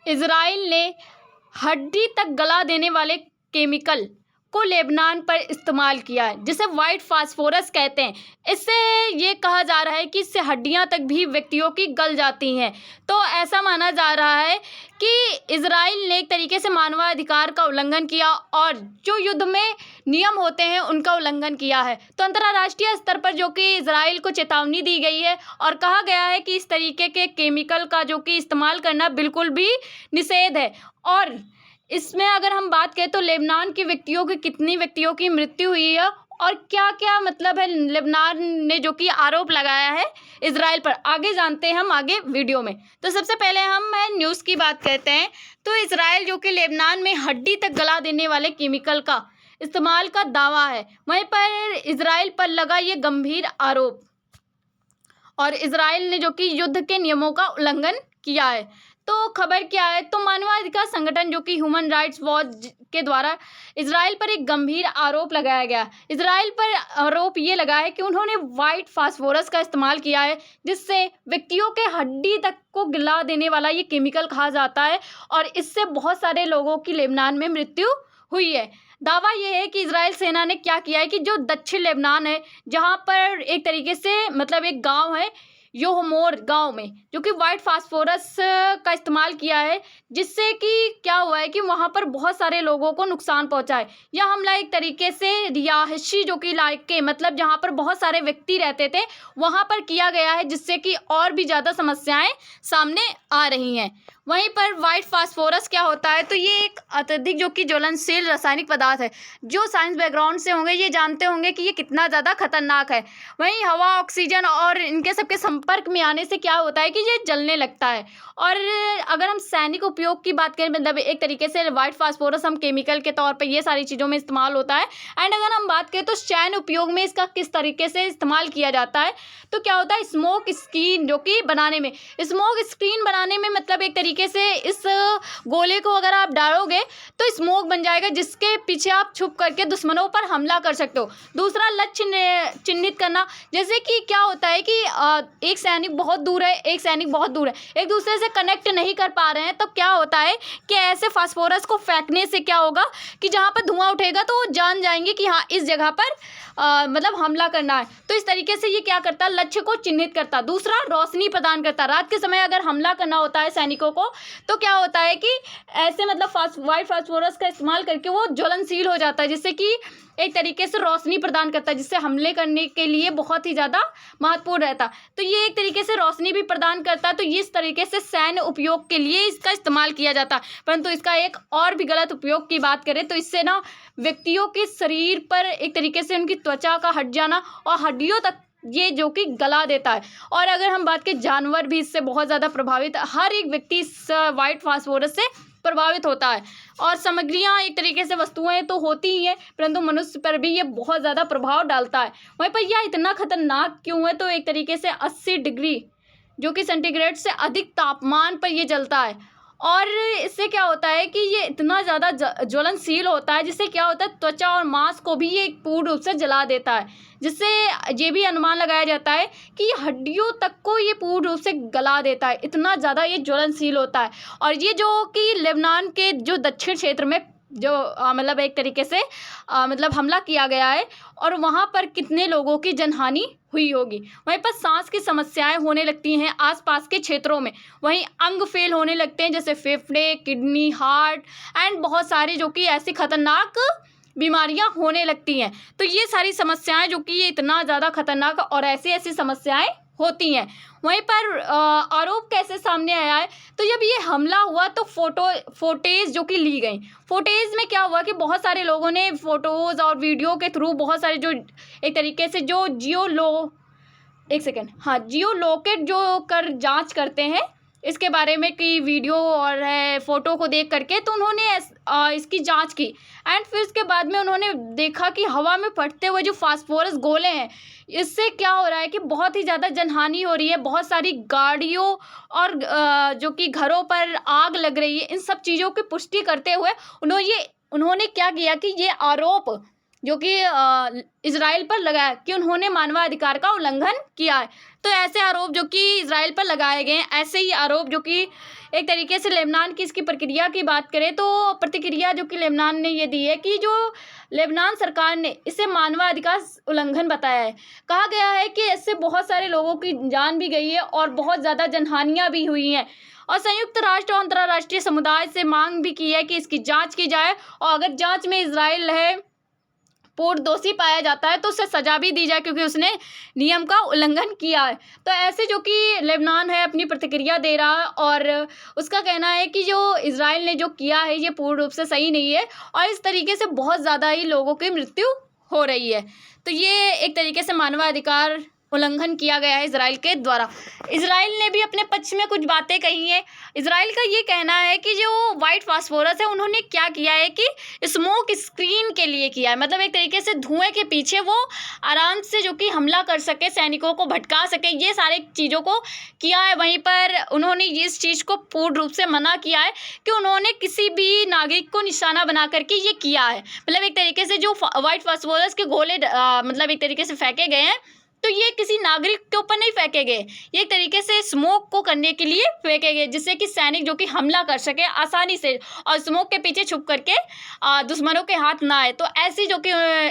Israel ने हड्डी तक गला देने वाले केमिकल को लेबनान पर इस्तेमाल किया है, जिसे वाइट फास्फोरस कहते हैं। इससे ये कहा जा रहा है कि इससे हड्डियां तक भी व्यक्तियों की गल जाती हैं। तो ऐसा माना जा रहा है कि इजराइल ने एक तरीके से मानवाधिकार का उल्लंघन किया और जो युद्ध में नियम होते हैं उनका उल्लंघन किया है। तो अंतर्राष्ट्रीय स्तर पर जो कि इजराइल को चेतावनी दी गई है और कहा गया है कि इस तरीके के केमिकल का जो कि इस्तेमाल करना बिल्कुल भी निषेध है। और इसमें अगर हम बात करें तो लेबनान के कितनी व्यक्तियों की मृत्यु हुई है और क्या क्या मतलब है लेबनान ने जो कि आरोप लगाया है इजराइल पर, आगे जानते हैं हम आगे वीडियो में। तो सबसे पहले हम न्यूज़ की बात करते हैं। तो इजराइल जो कि लेबनान में हड्डी तक गला देने वाले केमिकल का इस्तेमाल का दावा है, वहीं पर इजराइल पर लगा ये गंभीर आरोप और इजराइल ने जो कि युद्ध के नियमों का उल्लंघन किया है। तो खबर क्या है, तो मानवाधिकार संगठन जो कि ह्यूमन राइट्स वॉच के द्वारा इजराइल पर एक गंभीर आरोप लगाया गया। इजराइल पर आरोप ये लगा है कि उन्होंने वाइट फास्फोरस का इस्तेमाल किया है, जिससे व्यक्तियों के हड्डी तक को गिला देने वाला ये केमिकल कहा जाता है और इससे बहुत सारे लोगों की लेबनान में मृत्यु हुई है। दावा यह है कि इजराइल सेना ने क्या किया है कि जो दक्षिण लेबनान है, जहां पर एक तरीके से मतलब एक गांव है योहमोर गांव में, जो कि वाइट फास्फोरस का इस्तेमाल किया है, जिससे कि क्या हुआ है कि वहां पर बहुत सारे लोगों को नुकसान पहुंचा है। यह हमला एक तरीके से रिहायशी जो कि इलाके मतलब जहां पर बहुत सारे व्यक्ति रहते थे वहां पर किया गया है, जिससे कि और भी ज़्यादा समस्याएं सामने आ रही हैं। वहीं पर वाइट फास्फोरस क्या होता है, तो ये एक अत्यधिक जो कि ज्वलनशील रासायनिक पदार्थ है। जो साइंस बैकग्राउंड से होंगे ये जानते होंगे कि ये कितना ज़्यादा खतरनाक है। वहीं हवा, ऑक्सीजन और इनके सबके संपर्क में आने से क्या होता है कि ये जलने लगता है। और अगर हम सैनिक उपयोग की बात करें, मतलब एक तरीके से वाइट फास्फोरस हम केमिकल के तौर पर ये सारी चीज़ों में इस्तेमाल होता है। एंड अगर हम बात करें तो सैन्य उपयोग में इसका किस तरीके से इस्तेमाल किया जाता है, तो क्या होता है स्मोक स्क्रीन जो कि बनाने में, स्मोक स्क्रीन बनाने में मतलब एक तरीके से इस गोले को अगर आप डालोगे तो स्मोक बन जाएगा, जिसके पीछे आप छुप करके दुश्मनों पर हमला कर सकते हो। दूसरा, लक्ष्य चिन्हित करना, जैसे कि क्या होता है कि एक सैनिक बहुत दूर है, एक सैनिक बहुत दूर है, एक दूसरे से कनेक्ट नहीं कर पा रहे हैं, तो क्या होता है कि ऐसे फास्फोरस को फेंकने से क्या होगा कि जहाँ पर धुआं उठेगा तो वो जान जाएंगे कि हाँ इस जगह पर मतलब हमला करना है। तो इस तरीके से ये क्या करता है, लक्ष्य को चिन्हित करता। दूसरा, रोशनी प्रदान करता। रात के समय अगर हमला करना होता है सैनिकों को तो क्या होता है कि ऐसे मतलब वाइट फास्फोरस का इस्तेमाल करके वो ज्वलनशील हो जाता है, जिससे कि एक तरीके से रोशनी प्रदान करता है, जिससे हमले करने के लिए बहुत ही ज़्यादा महत्वपूर्ण रहता। तो ये एक तरीके से रोशनी भी प्रदान करता है। तो इस तरीके से सैन्य उपयोग के लिए इसका इस्तेमाल किया जाता है। परंतु इसका एक और भी गलत उपयोग की बात करें तो इससे ना व्यक्तियों के शरीर पर एक तरीके से उनकी त्वचा का हट जाना और हड्डियों तक ये जो कि गला देता है। और अगर हम बात करें, जानवर भी इससे बहुत ज़्यादा प्रभावित, हर एक व्यक्ति इस वाइट फास्फोरस से प्रभावित होता है। और सामग्रियाँ एक तरीके से वस्तुएं तो होती ही हैं, परंतु मनुष्य पर भी ये बहुत ज़्यादा प्रभाव डालता है। वहीं पर यह इतना खतरनाक क्यों है, तो एक तरीके से 80 डिग्री जो कि सेंटीग्रेड से अधिक तापमान पर ये जलता है। और इससे क्या होता है कि ये इतना ज़्यादा ज्वलनशील होता है, जिससे क्या होता है त्वचा और मांस को भी ये पूर्ण रूप से जला देता है, जिससे ये भी अनुमान लगाया जाता है कि हड्डियों तक को ये पूर्ण रूप से गला देता है। इतना ज़्यादा ये ज्वलनशील होता है। और ये जो कि लेबनान के जो दक्षिण क्षेत्र में जो मतलब एक तरीके से मतलब हमला किया गया है और वहाँ पर कितने लोगों की जनहानि हुई होगी। वहीं पर सांस की समस्याएं होने लगती हैं आसपास के क्षेत्रों में। वहीं अंग फेल होने लगते हैं, जैसे फेफड़े, किडनी, हार्ट एंड बहुत सारी जो कि ऐसी खतरनाक बीमारियां होने लगती हैं। तो ये सारी समस्याएं जो कि ये इतना ज़्यादा खतरनाक और ऐसी ऐसी समस्याएं होती हैं। वहीं पर आरोप कैसे सामने आया है, तो जब ये हमला हुआ तो फोटेज जो कि ली गई, फोटेज में क्या हुआ कि बहुत सारे लोगों ने फ़ोटोज़ और वीडियो के थ्रू बहुत सारे जो एक तरीके से जो जियो लोकेट जो कर जांच करते हैं इसके बारे में कि वीडियो और फ़ोटो को देख करके, तो उन्होंने इसकी जांच की। एंड फिर इसके बाद में उन्होंने देखा कि हवा में फटते हुए जो फास्फोरस गोले हैं, इससे क्या हो रहा है कि बहुत ही ज़्यादा जनहानि हो रही है। बहुत सारी गाड़ियों और जो कि घरों पर आग लग रही है। इन सब चीज़ों की पुष्टि करते हुए उन्होंने क्या किया कि ये आरोप जो कि इजराइल पर लगाया कि उन्होंने मानवाधिकार का उल्लंघन किया है। तो ऐसे आरोप जो कि इजराइल पर लगाए गए हैं, ऐसे ही आरोप जो कि एक तरीके से लेबनान की इसकी प्रक्रिया की बात करें तो प्रतिक्रिया जो कि लेबनान ने ये दी है कि जो लेबनान सरकार ने इसे मानवाधिकार उल्लंघन बताया है। कहा गया है कि इससे बहुत सारे लोगों की जान भी गई है और बहुत ज़्यादा जनहानियाँ भी हुई हैं, और संयुक्त राष्ट्र और अंतर्राष्ट्रीय समुदाय से मांग भी की है कि इसकी जांच की जाए, और अगर जांच में इजराइल है पूर्ण दोषी पाया जाता है तो उसे सजा भी दी जाए, क्योंकि उसने नियम का उल्लंघन किया है। तो ऐसे जो कि लेबनान है अपनी प्रतिक्रिया दे रहा है, और उसका कहना है कि जो इजराइल ने जो किया है ये पूर्ण रूप से सही नहीं है, और इस तरीके से बहुत ज़्यादा ही लोगों की मृत्यु हो रही है। तो ये एक तरीके से मानवाधिकार उल्लंघन किया गया है इजराइल के द्वारा। इजराइल ने भी अपने पक्ष में कुछ बातें कही हैं। इजराइल का ये कहना है कि जो वाइट फास्फोरस है उन्होंने क्या किया है कि स्मोक स्क्रीन के लिए किया है, मतलब एक तरीके से धुएं के पीछे वो आराम से जो कि हमला कर सके, सैनिकों को भटका सके, ये सारे चीज़ों को किया है। वहीं पर उन्होंने इस चीज़ को पूर्ण रूप से मना किया है कि उन्होंने किसी भी नागरिक को निशाना बना करके ये किया है। मतलब एक तरीके से जो वाइट फास्फोरस के गोले मतलब एक तरीके से फेंके गए हैं तो ये किसी नागरिक के ऊपर नहीं फेंके गए, ये एक तरीके से स्मोक को करने के लिए फेंके गए, जिससे कि सैनिक जो कि हमला कर सके आसानी से और स्मोक के पीछे छुप करके दुश्मनों के हाथ ना आए। तो ऐसी जो कि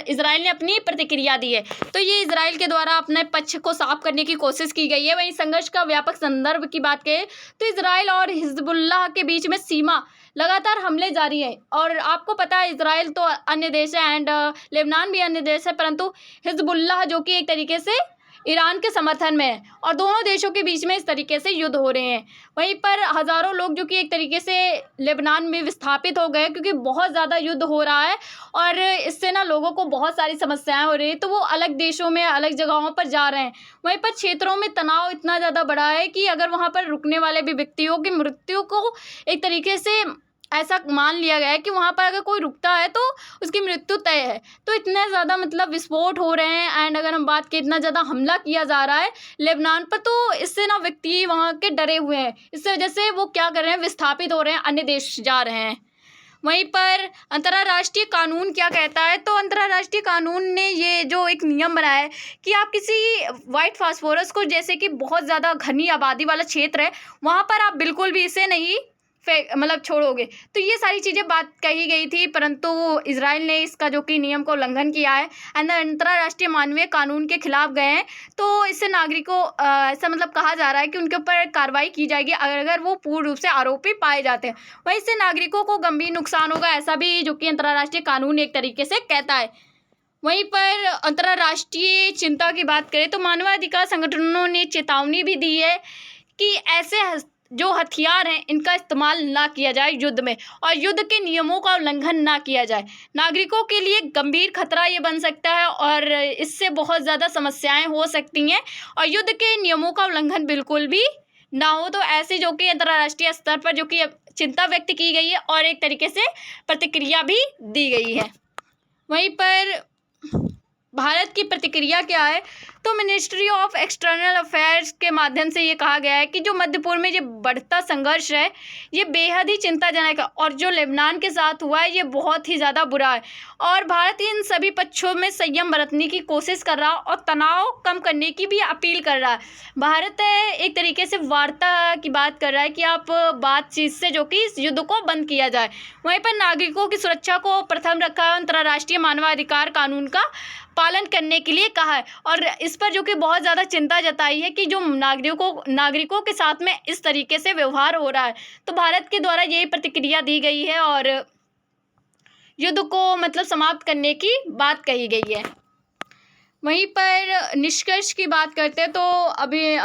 इजराइल ने अपनी प्रतिक्रिया दी है। तो ये इजराइल के द्वारा अपने पक्ष को साफ करने की कोशिश की गई है। वहीं संघर्ष का व्यापक संदर्भ की बात करें तो इजराइल और हिजबुल्लाह के बीच में सीमा लगातार हमले जारी हैं, और आपको पता है इजराइल तो अन्य देश है एंड लेबनान भी अन्य देश है, परंतु हिजबुल्लाह जो कि एक तरीके से ईरान के समर्थन में है, और दोनों देशों के बीच में इस तरीके से युद्ध हो रहे हैं। वहीं पर हज़ारों लोग जो कि एक तरीके से लेबनान में विस्थापित हो गए, क्योंकि बहुत ज़्यादा युद्ध हो रहा है और इससे ना लोगों को बहुत सारी समस्याएं हो रही है, तो वो अलग देशों में अलग जगहों पर जा रहे हैं। वहीं पर क्षेत्रों में तनाव इतना ज़्यादा बढ़ा है कि अगर वहाँ पर रुकने वाले भी व्यक्तियों की मृत्यु को एक तरीके से ऐसा मान लिया गया है कि वहाँ पर अगर कोई रुकता है तो उसकी मृत्यु तय है। तो इतने ज़्यादा मतलब विस्फोट हो रहे हैं एंड अगर हम बात करें इतना ज़्यादा हमला किया जा रहा है लेबनान पर, तो इससे ना व्यक्ति वहाँ के डरे हुए हैं। इससे वजह से वो क्या कर रहे हैं, विस्थापित हो रहे हैं, अन्य देश जा रहे हैं। वहीं पर अंतर्राष्ट्रीय कानून क्या कहता है, तो अंतर्राष्ट्रीय कानून ने ये जो एक नियम बनाया है कि आप किसी वाइट फास्फोरस को, जैसे कि बहुत ज़्यादा घनी आबादी वाला क्षेत्र है, वहाँ पर आप बिल्कुल भी इसे नहीं मतलब छोड़ोगे। तो ये सारी चीज़ें बात कही गई थी, परंतु इजराइल ने इसका जो कि नियम का उल्लंघन किया है, अंतर्राष्ट्रीय मानवीय कानून के खिलाफ गए हैं। तो इससे नागरिकों ऐसा मतलब कहा जा रहा है कि उनके ऊपर कार्रवाई की जाएगी अगर वो पूर्ण रूप से आरोपी पाए जाते हैं। वहीं इससे नागरिकों को गंभीर नुकसान होगा, ऐसा भी जो कि अंतर्राष्ट्रीय कानून एक तरीके से कहता है। वहीं पर अंतर्राष्ट्रीय चिंता की बात करें तो मानवाधिकार संगठनों ने चेतावनी भी दी है कि ऐसे जो हथियार हैं इनका इस्तेमाल ना किया जाए युद्ध में, और युद्ध के नियमों का उल्लंघन ना किया जाए। नागरिकों के लिए गंभीर खतरा ये बन सकता है और इससे बहुत ज़्यादा समस्याएं हो सकती हैं, और युद्ध के नियमों का उल्लंघन बिल्कुल भी ना हो। तो ऐसे जो कि अंतर्राष्ट्रीय स्तर पर जो कि चिंता व्यक्त की गई है और एक तरीके से प्रतिक्रिया भी दी गई है। वहीं पर भारत की प्रतिक्रिया क्या है, तो मिनिस्ट्री ऑफ एक्सटर्नल अफेयर्स के माध्यम से ये कहा गया है कि जो मध्य पूर्व में ये बढ़ता संघर्ष है ये बेहद ही चिंताजनक है, और जो लेबनान के साथ हुआ है ये बहुत ही ज़्यादा बुरा है, और भारत इन सभी पक्षों में संयम बरतने की कोशिश कर रहा है और तनाव कम करने की भी अपील कर रहा है। भारत एक तरीके से वार्ता की बात कर रहा है कि आप बातचीत से जो कि इस युद्ध को बंद किया जाए। वहीं पर नागरिकों की सुरक्षा को प्रथम रखा है, अंतर्राष्ट्रीय मानवाधिकार कानून का पालन करने के लिए कहा है, और इस पर जो कि बहुत ज़्यादा चिंता जताई है कि जो नागरिकों के साथ में इस तरीके से व्यवहार हो रहा है। तो भारत के द्वारा यही प्रतिक्रिया दी गई है और युद्ध को मतलब समाप्त करने की बात कही गई है। वहीं पर निष्कर्ष की बात करते हैं तो अभी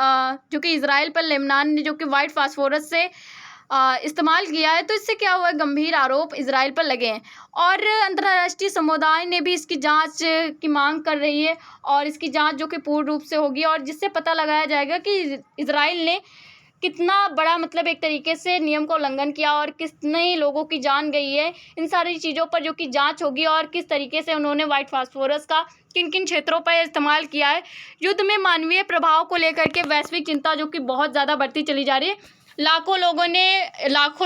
जो कि इजराइल पर लेबनान ने जो कि वाइट फास्फोरस से इस्तेमाल किया है, तो इससे क्या हुआ, गंभीर आरोप इजराइल पर लगे हैं, और अंतर्राष्ट्रीय समुदाय ने भी इसकी जांच की मांग कर रही है, और इसकी जांच जो कि पूर्ण रूप से होगी और जिससे पता लगाया जाएगा कि इजराइल ने कितना बड़ा मतलब एक तरीके से नियम का उल्लंघन किया और कितने लोगों की जान गई है। इन सारी चीज़ों पर जो कि जांच होगी और किस तरीके से उन्होंने वाइट फास्फोरस का किन किन क्षेत्रों पर इस्तेमाल किया है। युद्ध में मानवीय प्रभाव को लेकर के वैश्विक चिंता जो कि बहुत ज़्यादा बढ़ती चली जा रही है। लाखों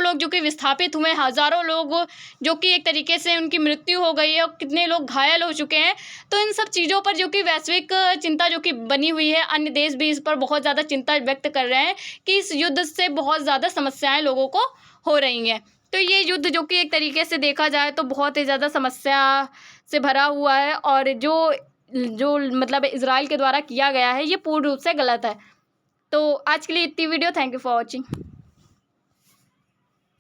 लोग जो कि विस्थापित हुए, हज़ारों लोग जो कि एक तरीके से उनकी मृत्यु हो गई है और कितने लोग घायल हो चुके हैं। तो इन सब चीज़ों पर जो कि वैश्विक चिंता जो कि बनी हुई है, अन्य देश भी इस पर बहुत ज़्यादा चिंता व्यक्त कर रहे हैं कि इस युद्ध से बहुत ज़्यादा समस्याएँ लोगों को हो रही हैं। तो ये युद्ध जो कि एक तरीके से देखा जाए तो बहुत ही ज़्यादा समस्या से भरा हुआ है, और जो मतलब इज़राइल के द्वारा किया गया है, ये पूर्ण रूप से गलत है। तो आज के लिए इतनी video. Thank you for watching.